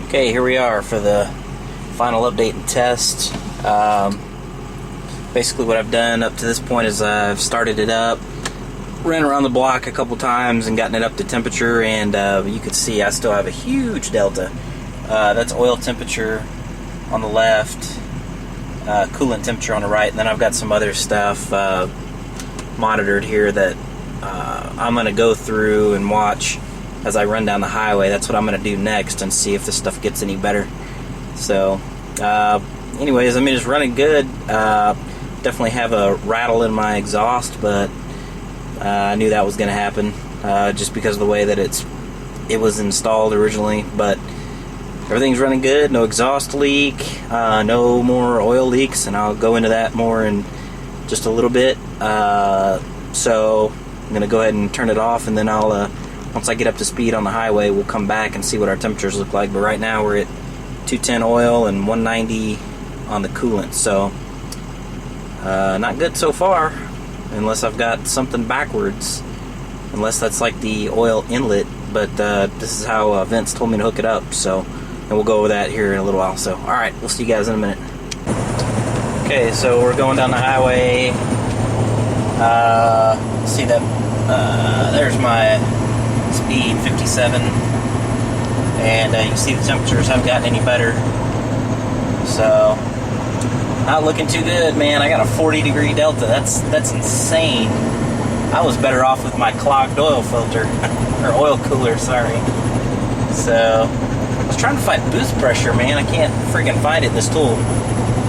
Okay, here we are for the final update and test. Basically what I've done up to this point is I've started it up, ran around the block a couple times and gotten it up to temperature, and you can see I still have a huge delta. That's oil temperature on the left, coolant temperature on the right, and then I've got some other stuff monitored here that I'm going to go through and watch as I run down the highway. That's what I'm going to do next and see if this stuff gets any better. So anyways, I mean, it's running good. Definitely have a rattle in my exhaust, but I knew that was going to happen just because of the way that it was installed originally. But everything's running good. No exhaust leak, no more oil leaks, and I'll go into that more in just a little bit. So I'm going to go ahead and turn it off, and then I'll once I get up to speed on the highway, we'll come back and see what our temperatures look like. But right now we're at 210 oil and 190 on the coolant, so not good so far, unless I've got something backwards, unless that's like the oil inlet. But this is how Vince told me to hook it up, so, and we'll go over that here in a little while. So alright, we'll see you guys in a minute. Okay, so we're going down the highway. See that there's my speed, 57, and you can see the temperatures haven't gotten any better, so not looking too good, man. I got a 40-degree delta. That's insane. I was better off with my clogged oil filter or oil cooler, sorry. So I was trying to find boost pressure, man. I can't freaking find it in this tool,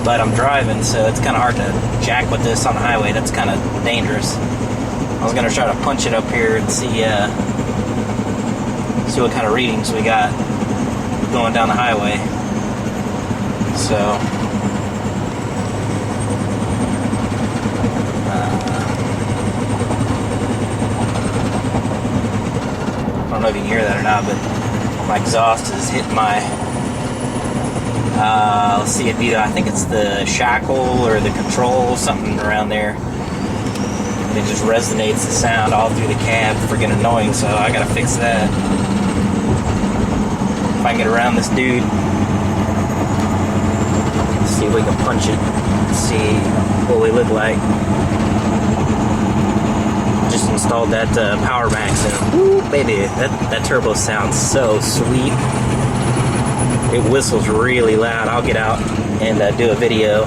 but I'm driving, so it's kind of hard to jack with this on the highway. That's kind of dangerous. I was gonna try to punch it up here and see what kind of readings we got going down the highway. So I don't know if you can hear that or not, but my exhaust is hitting my let's see, it'd be, I think it's the shackle or the control, something around there. It just resonates the sound all through the cab. Freaking annoying, so I gotta fix that. If I can get around this dude, let's see if we can punch it, see what we look like. Just installed that Power Max, and woo, baby, that turbo sounds so sweet. It whistles really loud. I'll get out and do a video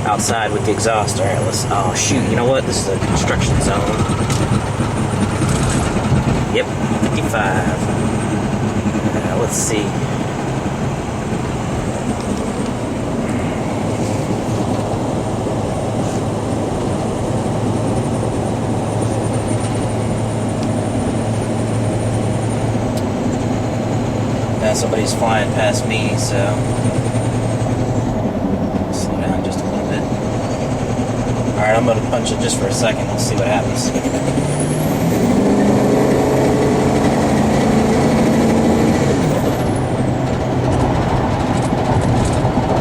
outside with the exhaust. Alright, oh shoot, you know what? This is a construction zone. Yep, 55. Let's see. Now somebody's flying past me, so slow down just a little bit. Alright, I'm going to punch it just for a second. We'll see what happens.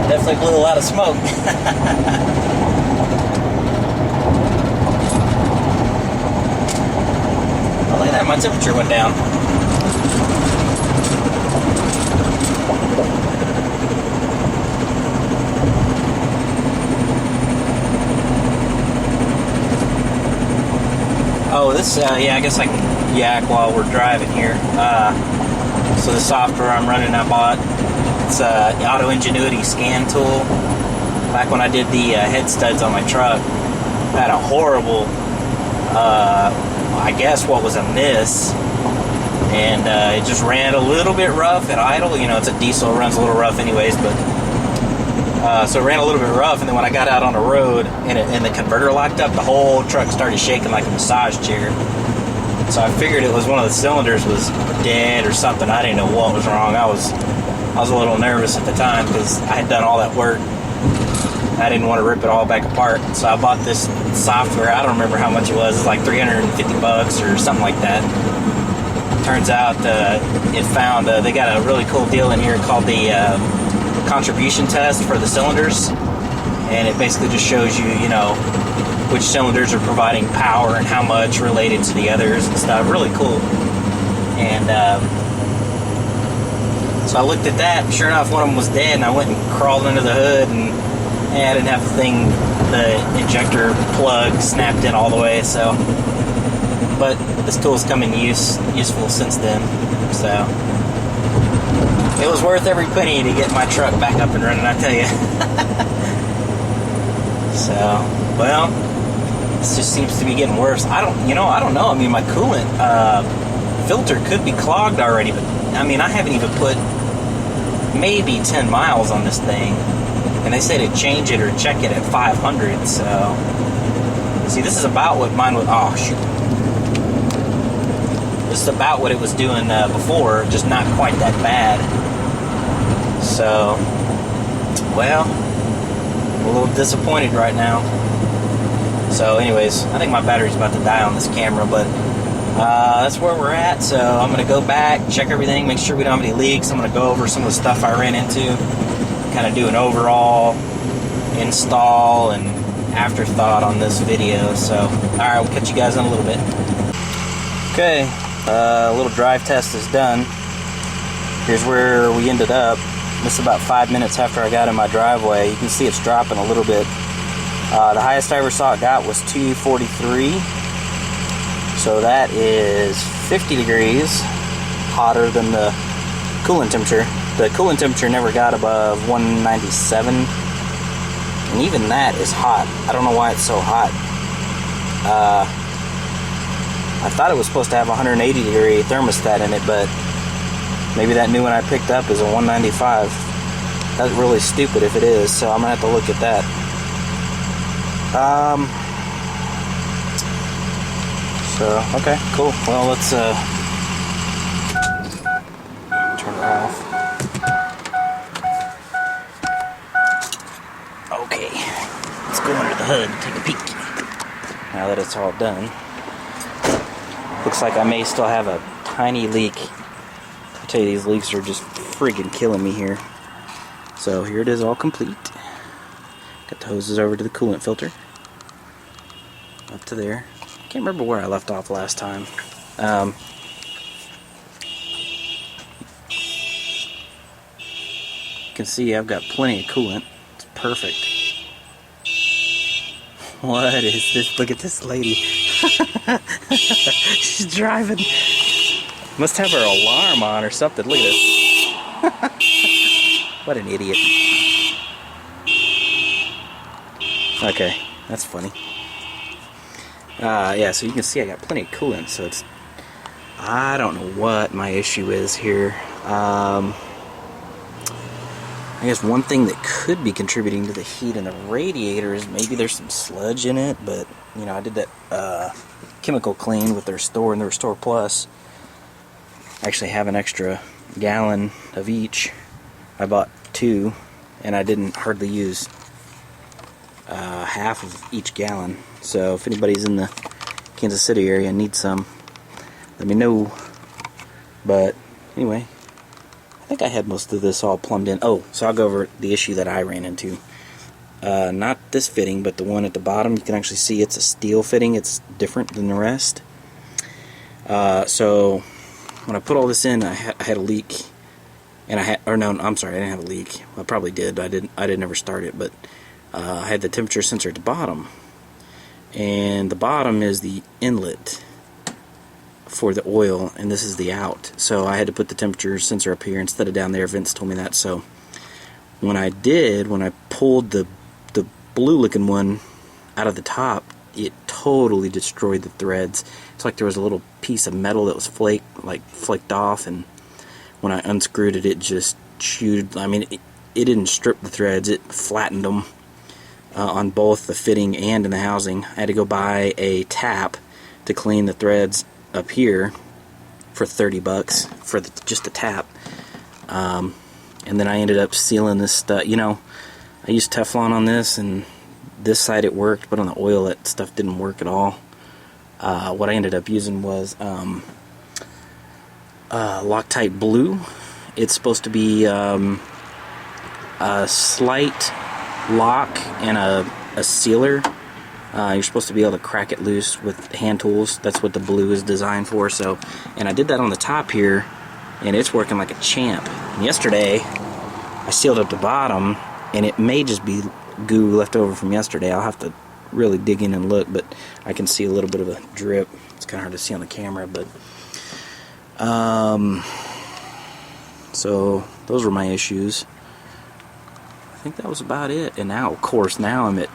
Definitely blew a lot of smoke. Oh, look at that, my temperature went down. Oh, this, yeah, I guess I can yak while we're driving here. So the software I'm running, I bought, it's the Auto Ingenuity scan tool. Back when I did the head studs on my truck, I had a horrible, I guess what was a miss, and it just ran a little bit rough at idle. You know, it's a diesel, it runs a little rough anyways, but so it ran a little bit rough, and then when I got out on the road and the converter locked up, the whole truck started shaking like a massage chair. So I figured it was one of the cylinders was dead or something. I didn't know what was wrong. I was a little nervous at the time because I had done all that work. I didn't want to rip it all back apart. So I bought this software. I don't remember how much it was. It's like $350 or something like that. Turns out it found, they got a really cool deal in here called the contribution test for the cylinders. And it basically just shows you, you know, which cylinders are providing power and how much related to the others and stuff. Really cool. And So I looked at that, and sure enough, one of them was dead, and I went and crawled under the hood, and I didn't have the injector plug snapped in all the way, so. But this tool's come in useful since then, so. It was worth every penny to get my truck back up and running, I tell you. So, well, this just seems to be getting worse. I don't know. I mean, my coolant filter could be clogged already, but I mean, I haven't even put maybe 10 miles on this thing, and they say to change it or check it at 500. So, see, this is about what mine was. Oh shoot! This is about what it was doing before, just not quite that bad. So, well, I'm a little disappointed right now. So anyways, I think my battery's about to die on this camera, but that's where we're at. So I'm going to go back, check everything, make sure we don't have any leaks. I'm going to go over some of the stuff I ran into, kind of do an overall install and afterthought on this video. So, alright, we'll catch you guys in a little bit. Okay, a little drive test is done. Here's where we ended up. This is about 5 minutes after I got in my driveway. You can see it's dropping a little bit. The highest I ever saw it got was 243. So that is 50 degrees hotter than the coolant temperature. The coolant temperature never got above 197. And even that is hot. I don't know why it's so hot. I thought it was supposed to have a 180 degree thermostat in it, but maybe that new one I picked up is a 195. That's really stupid if it is, so I'm going to have to look at that. So, okay, cool. Well, let's turn it off. Okay, let's go under the hood and take a peek. Now that it's all done. Looks like I may still have a tiny leak. I tell you, these leaks are just friggin' killing me here. So here it is, all complete. Got the hoses over to the coolant filter. Up to there. Can't remember where I left off last time. You can see I've got plenty of coolant. It's perfect. What is this? Look at this lady. She's driving. Must have her alarm on or something. Look at this. What an idiot. Okay, that's funny. Yeah, so you can see I got plenty of coolant, so it's... I don't know what my issue is here. I guess one thing that could be contributing to the heat in the radiator is maybe there's some sludge in it, but, you know, I did that chemical clean with their Restore and the Restore Plus. I actually have an extra gallon of each. I bought 2, and I didn't hardly use half of each gallon. So if anybody's in the Kansas City area and needs some, let me know. But anyway, I think I had most of this all plumbed in. Oh, so I'll go over the issue that I ran into. Not this fitting, but the one at the bottom. You can actually see it's a steel fitting. It's different than the rest. So when I put all this in, I had a leak, and I didn't have a leak. I probably did. I didn't ever start it, but I had the temperature sensor at the bottom, and the bottom is the inlet for the oil, and this is the out. So I had to put the temperature sensor up here instead of down there. Vince told me that. So when I pulled the blue looking one out of the top, it totally destroyed the threads. It's like there was a little piece of metal that was flaked off, and when I unscrewed it, it just chewed. I mean, it didn't strip the threads, it flattened them on both the fitting and in the housing. I had to go buy a tap to clean the threads up here for $30 for just the tap. And then I ended up sealing this stuff. You know, I used Teflon on this, and this side it worked, but on the oil that stuff didn't work at all. What I ended up using was Loctite Blue. It's supposed to be a slight lock and a sealer. You're supposed to be able to crack it loose with hand tools. That's what the blue is designed for. So, and I did that on the top here, and it's working like a champ. And yesterday I sealed up the bottom, and it may just be goo left over from yesterday. I'll have to really dig in and look, but I can see a little bit of a drip. It's kind of hard to see on the camera, but so those were my issues. I think that was about it. And now, of course, now I'm at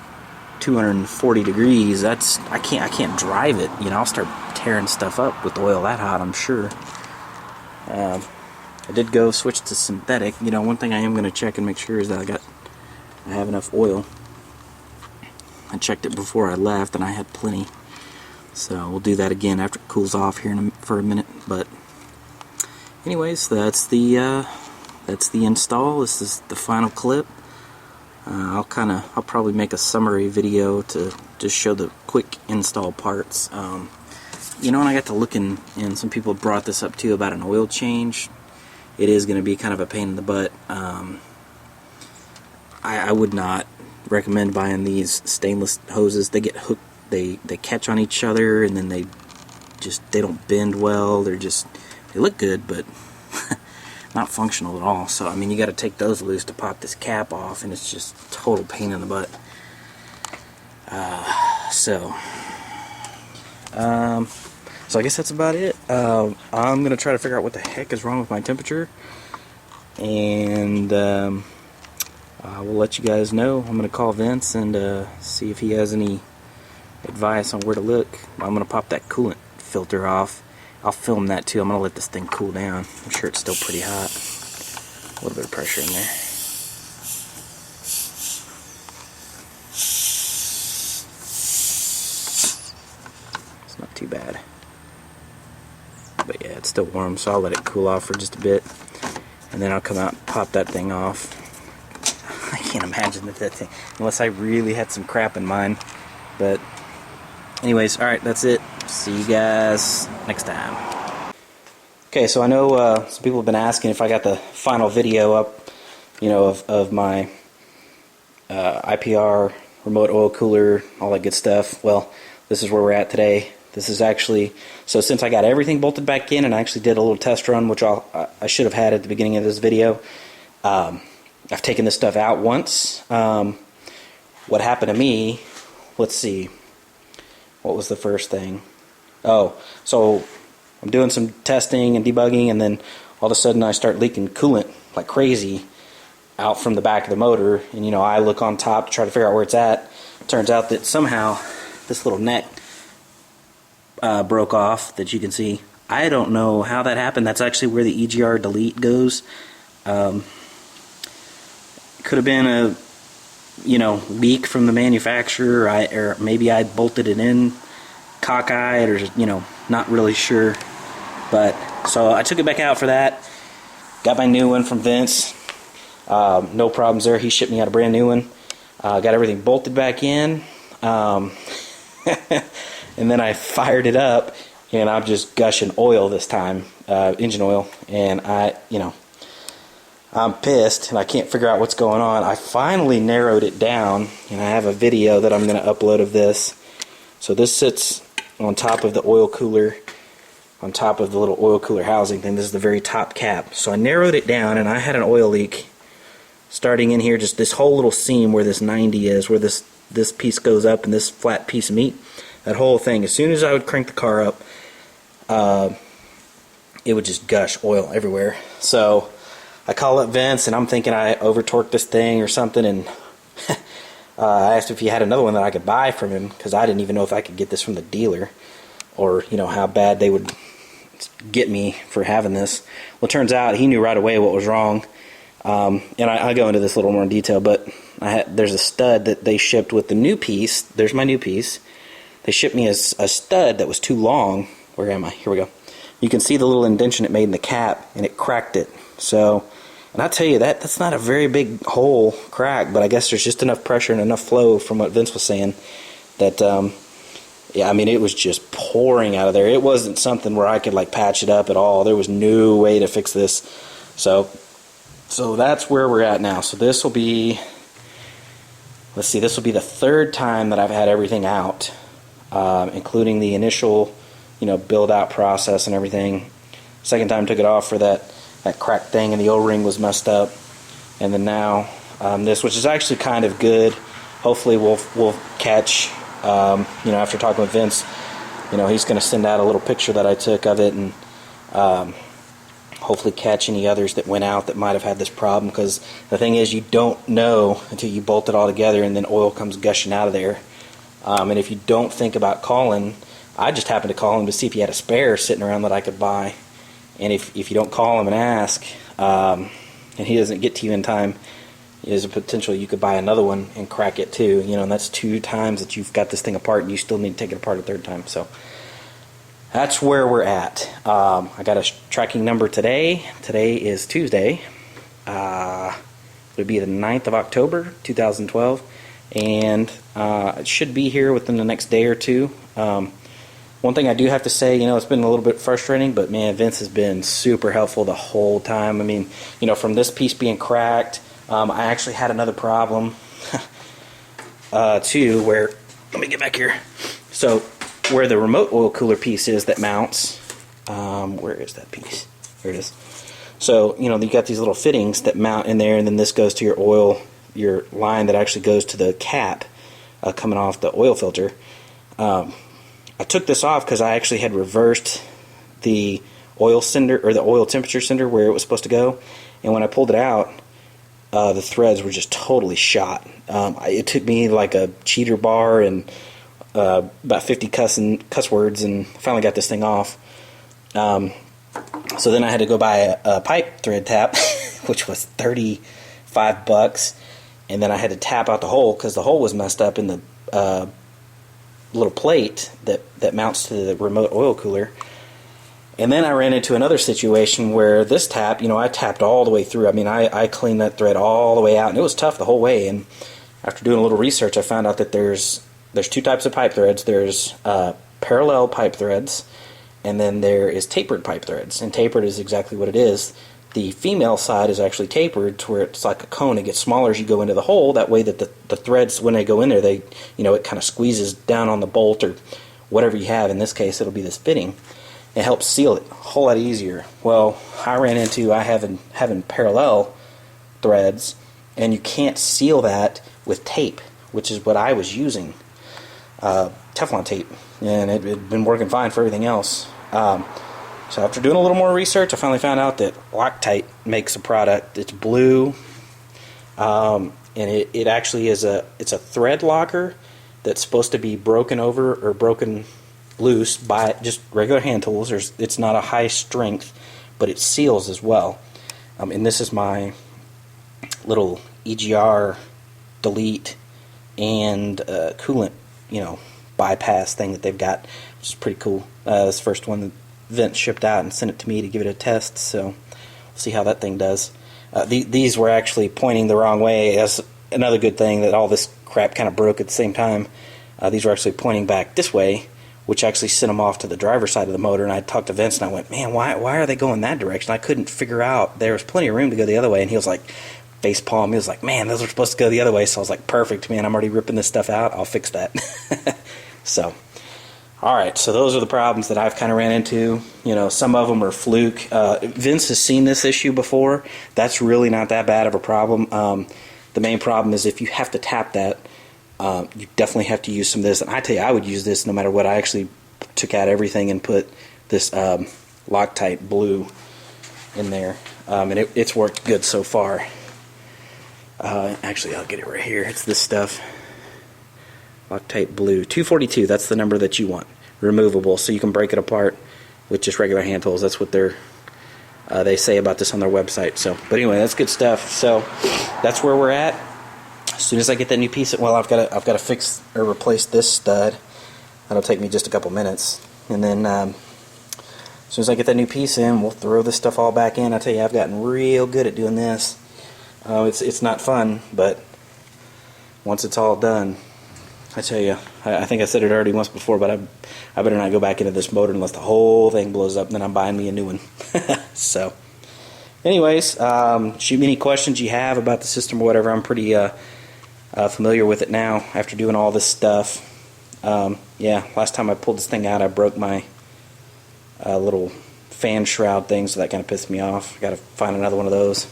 240 degrees. That's I can't drive it. You know, I'll start tearing stuff up with oil that hot, I'm sure. I did go switch to synthetic. You know, one thing I am going to check and make sure is that I have enough oil. I checked it before I left, and I had plenty. So we'll do that again after it cools off here for a minute. But anyways, that's the install. This is the final clip. I'll probably make a summary video to just show the quick install parts. You know, and I got to looking, and some people brought this up too about an oil change. It is going to be kind of a pain in the butt. I would not recommend buying these stainless hoses. They get hooked. They catch on each other, and then they don't bend well. They look good, but not functional at all. So I mean, you got to take those loose to pop this cap off, and it's just total pain in the butt. So I guess that's about it. I'm gonna try to figure out what the heck is wrong with my temperature, and we'll let you guys know. I'm gonna call Vince and see if he has any advice on where to look. I'm gonna pop that coolant filter off. I'll film that too. I'm gonna let this thing cool down. I'm sure it's still pretty hot. A little bit of pressure in there. It's not too bad. But yeah, it's still warm, so I'll let it cool off for just a bit, and then I'll come out and pop that thing off. I can't imagine that thing, unless I really had some crap in mind. But anyways, alright, that's it. See you guys next time. Okay, so I know some people have been asking if I got the final video up, you know, of my IPR, remote oil cooler, all that good stuff. Well, this is where we're at today. This is actually, so since I got everything bolted back in, and I actually did a little test run, which I should have had at the beginning of this video. I've taken this stuff out once. What happened to me, let's see, what was the first thing? Oh, so I'm doing some testing and debugging, and then all of a sudden I start leaking coolant like crazy out from the back of the motor, and you know, I look on top to try to figure out where it's at. It turns out that somehow this little neck broke off that you can see. I don't know how that happened. That's actually where the EGR delete goes. Could have been a, you know, leak from the manufacturer, or maybe I bolted it in cockeyed, or, you know, not really sure. But so I took it back out for that. Got my new one from Vince. No problems there. He shipped me out a brand new one. Got everything bolted back in. And then I fired it up, and I'm just gushing oil this time, engine oil, and I'm pissed, and I can't figure out what's going on. I finally narrowed it down, and I have a video that I'm going to upload of this. So this sits on top of the oil cooler, on top of the little oil cooler housing thing. This is the very top cap. So I narrowed it down, and I had an oil leak starting in here, just this whole little seam where this 90 is, where this piece goes up and this flat piece of meat. That whole thing, as soon as I would crank the car up, it would just gush oil everywhere. So I call up Vince, and I'm thinking I over-torqued this thing or something, and I asked if he had another one that I could buy from him, because I didn't even know if I could get this from the dealer, or, you know, how bad they would get me for having this. Well, it turns out he knew right away what was wrong, and I'll go into this a little more in detail, but there's a stud that they shipped with the new piece. There's my new piece. They shipped me a stud that was too long. Where am I? Here we go. You can see the little indentation it made in the cap, and it cracked it. So, and I'll tell you, that's not a very big hole crack, but I guess there's just enough pressure and enough flow from what Vince was saying that, yeah, I mean, it was just pouring out of there. It wasn't something where I could like patch it up at all. There was no way to fix this. So that's where we're at now. So this will be, let's see, this will be the third time that I've had everything out. Including the initial, you know, build out process and everything. Second time took it off for that cracked thing, and the O-ring was messed up. And then now this, which is actually kind of good. Hopefully we'll catch, after talking with Vince, he's going to send out a little picture that I took of it, and hopefully catch any others that went out that might have had this problem, because the thing is, you don't know until you bolt it all together and then oil comes gushing out of there. And if you don't think about calling, I just happened to call him to see if he had a spare sitting around that I could buy. And if you don't call him and ask, and he doesn't get to you in time, there's a potential you could buy another one and crack it too. And that's 2 times that you've got this thing apart, and you still need to take it apart a 3rd time. So that's where we're at. I got a tracking number today. Today is Tuesday. It would be the 9th of October, 2012. And it should be here within the next day or two. One thing I do have to say, it's been a little bit frustrating, but man, Vince has been super helpful the whole time. I mean, from this piece being cracked, I actually had another problem too, where, let me get back here. So where the remote oil cooler piece is that mounts, where is that piece? There it is. So, you got these little fittings that mount in there, and then this goes to your line that actually goes to the cap coming off the oil filter. I took this off because I actually had reversed the oil sender, or the oil temperature sender, where it was supposed to go, and when I pulled it out, the threads were just totally shot. It took me like a cheater bar and about 50 cuss words, and finally got this thing off. So then I had to go buy a pipe thread tap, which was $35, and then I had to tap out the hole because the hole was messed up in the little plate that mounts to the remote oil cooler. And then I ran into another situation where this tap, I tapped all the way through. I mean, I cleaned that thread all the way out, and it was tough the whole way. And after doing a little research, I found out that there's 2 types of pipe threads. There's parallel pipe threads, and then there is tapered pipe threads. And tapered is exactly what it is. The female side is actually tapered to where it's like a cone. It gets smaller as you go into the hole. That way that the threads, when they go in there, it kind of squeezes down on the bolt or whatever you have. In this case, it'll be this fitting. It helps seal it a whole lot easier. Well, I ran into having parallel threads, and you can't seal that with tape, which is what I was using, Teflon tape, and it had been working fine for everything else. So after doing a little more research, I finally found out that Loctite makes a product. It's blue, and it actually is it's a thread locker that's supposed to be broken over or broken loose by just regular hand tools. It's not a high strength, but it seals as well. And this is my little EGR delete and coolant, bypass thing that they've got, which is pretty cool. This first one that Vince shipped out and sent it to me to give it a test, so we'll see how that thing does. These were actually pointing the wrong way. That's another good thing, that all this crap kind of broke at the same time. These were actually pointing back this way, which actually sent them off to the driver's side of the motor. And I talked to Vince and I went, man, why are they going that direction? I couldn't figure out. There was plenty of room to go the other way. And he was like, face palm. He was like, man, those are supposed to go the other way. So I was like, perfect, man. I'm already ripping this stuff out. I'll fix that. So, all right. So those are the problems that I've kind of ran into. Some of them are fluke. Vince has seen this issue before. That's really not that bad of a problem. The main problem is if you have to tap that, you definitely have to use some of this. And I tell you, I would use this no matter what. I actually took out everything and put this Loctite blue in there. And it's worked good so far. Actually, I'll get it right here. It's this stuff. Loctite blue. 242, that's the number that you want. Removable, so you can break it apart with just regular hand tools. That's what they say about this on their website. So, but anyway, that's good stuff. So that's where we're at. As soon as I get that new piece, I've got to fix or replace this stud. That'll take me just a couple minutes, and then as soon as I get that new piece in, we'll throw this stuff all back in. I tell you, I've gotten real good at doing this. It's not fun, but once it's all done, I tell you, I think I said it already once before, but I better not go back into this motor unless the whole thing blows up, and then I'm buying me a new one. So, anyways, shoot me any questions you have about the system or whatever. I'm pretty familiar with it now after doing all this stuff. Yeah, last time I pulled this thing out, I broke my little fan shroud thing, so that kind of pissed me off. I got to find another one of those,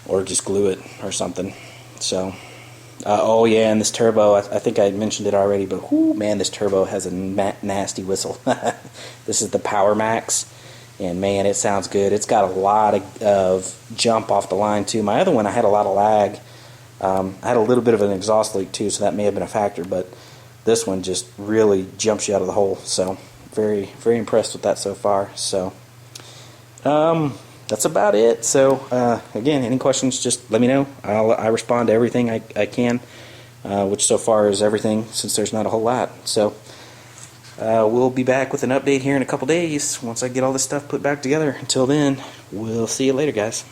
or just glue it or something. So, oh yeah, and this turbo, I think I mentioned it already, but whoo, man, this turbo has a nasty whistle. This is the Power Max, and man, it sounds good. It's got a lot of jump off the line too. My other one, I had a lot of lag. I had a little bit of an exhaust leak too, so that may have been a factor, but this one just really jumps you out of the hole. So very, very impressed with that so far. So that's about it. So again, any questions, just let me know. I respond to everything I can, which so far is everything, since there's not a whole lot. So we'll be back with an update here in a couple days once I get all this stuff put back together. Until then, we'll see you later, guys.